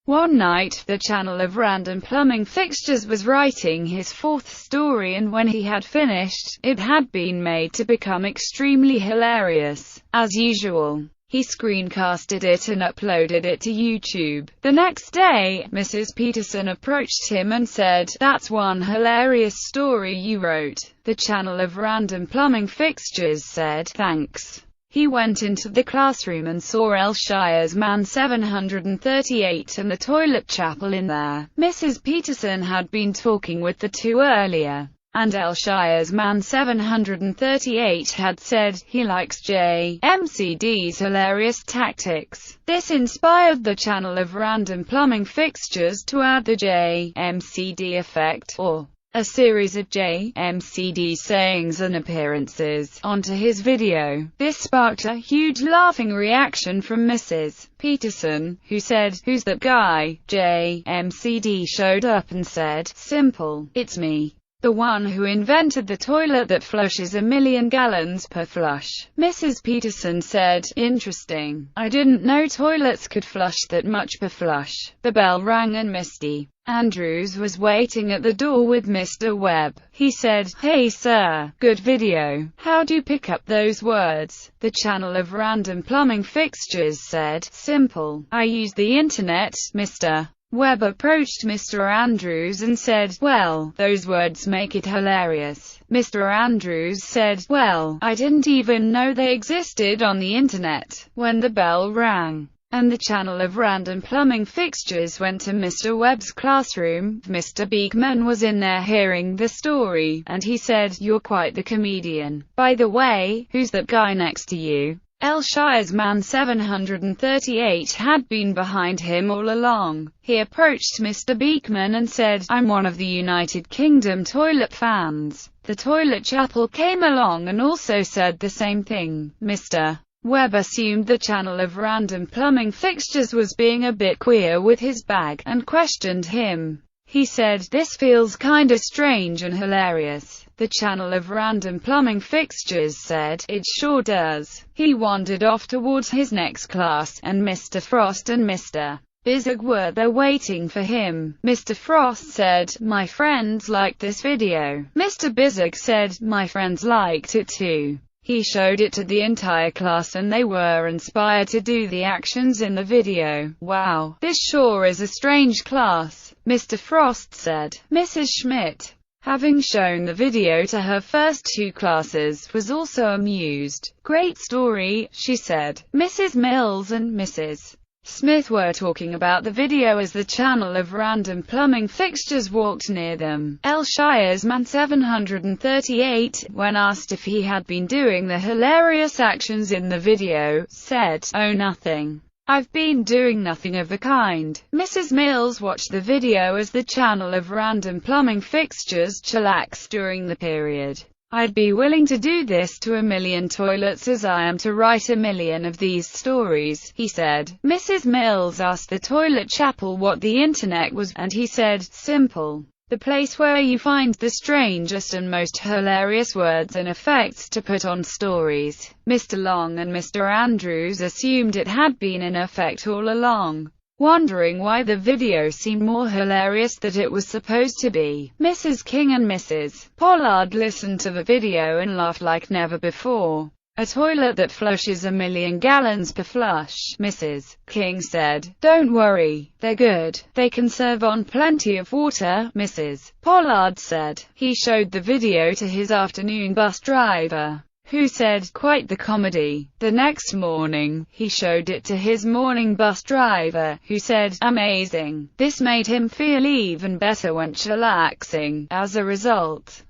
One night, the channel of Random Plumbing Fixtures was writing his fourth story, and when he had finished, it had been made to become extremely hilarious. As usual, he screencasted it and uploaded it to YouTube. The next day, Mrs. Peterson approached him and said, "That's one hilarious story you wrote." The channel of Random Plumbing Fixtures said, "Thanks." He went into the classroom and saw El Shire's Man 738 and the toilet chapel in there. Mrs. Peterson had been talking with the two earlier, and El Shire's Man 738 had said, he likes JMCD's hilarious tactics. This inspired the channel of Random Plumbing Fixtures to add the JMCD effect, or a series of JMCD sayings and appearances, onto his video. This sparked a huge laughing reaction from Mrs. Peterson, who said, "Who's that guy?" JMCD showed up and said, "Simple, it's me. The one who invented the toilet that flushes 1,000,000 gallons per flush." Mrs. Peterson said, "Interesting. I didn't know toilets could flush that much per flush." The bell rang and Mr. Andrews was waiting at the door with Mr. Webb. He said, "Hey sir, good video. How'd you pick up those words?" The channel of Random Plumbing Fixtures said, "Simple. I used the internet." Mr. Webb approached Mr. Andrews and said, "Well, those words make it hilarious." Mr. Andrews said, "Well, I didn't even know they existed on the internet." When the bell rang, and the channel of Random Plumbing Fixtures went to Mr. Webb's classroom, Mr. Beekman was in there hearing the story, and he said, "You're quite the comedian. By the way, who's that guy next to you?" El Shire's Man 738 had been behind him all along. He approached Mr. Beekman and said, "I'm one of the United Kingdom toilet fans." The toilet chapel came along and also said the same thing. Mr. Webb assumed the channel of Random Plumbing Fixtures was being a bit queer with his bag, and questioned him. He said, "This feels kinda strange and hilarious." The channel of Random Plumbing Fixtures said, "It sure does." He wandered off towards his next class, and Mr. Frost and Mr. Bizag were there waiting for him. Mr. Frost said, "My friends liked this video." Mr. Bizag said, "My friends liked it too." He showed it to the entire class and they were inspired to do the actions in the video. "Wow, this sure is a strange class," Mr. Frost said. Mrs. Schmidt, having shown the video to her first two classes, was also amused. "Great story," she said. Mrs. Mills and Mrs. Smith were talking about the video as the channel of Random Plumbing Fixtures walked near them. El Shire's Man 738, when asked if he had been doing the hilarious actions in the video, said, "Oh, nothing. I've been doing nothing of the kind." Mrs. Mills watched the video as the channel of Random Plumbing Fixtures chillaxed during the period. "I'd be willing to do this to 1,000,000 toilets as I am to write 1,000,000 of these stories," he said. Mrs. Mills asked the toilet chapel what the internet was, and he said, "Simple. The place where you find the strangest and most hilarious words and effects to put on stories." Mr. Long and Mr. Andrews assumed it had been in effect all along, wondering why the video seemed more hilarious than it was supposed to be. Mrs. King and Mrs. Pollard listened to the video and laughed like never before. "A toilet that flushes 1,000,000 gallons per flush," Mrs. King said. "Don't worry, they're good. They can serve on plenty of water," Mrs. Pollard said. He showed the video to his afternoon bus driver, who said, "Quite the comedy." The next morning, he showed it to his morning bus driver, who said, "Amazing." This made him feel even better when chillaxing. As a result,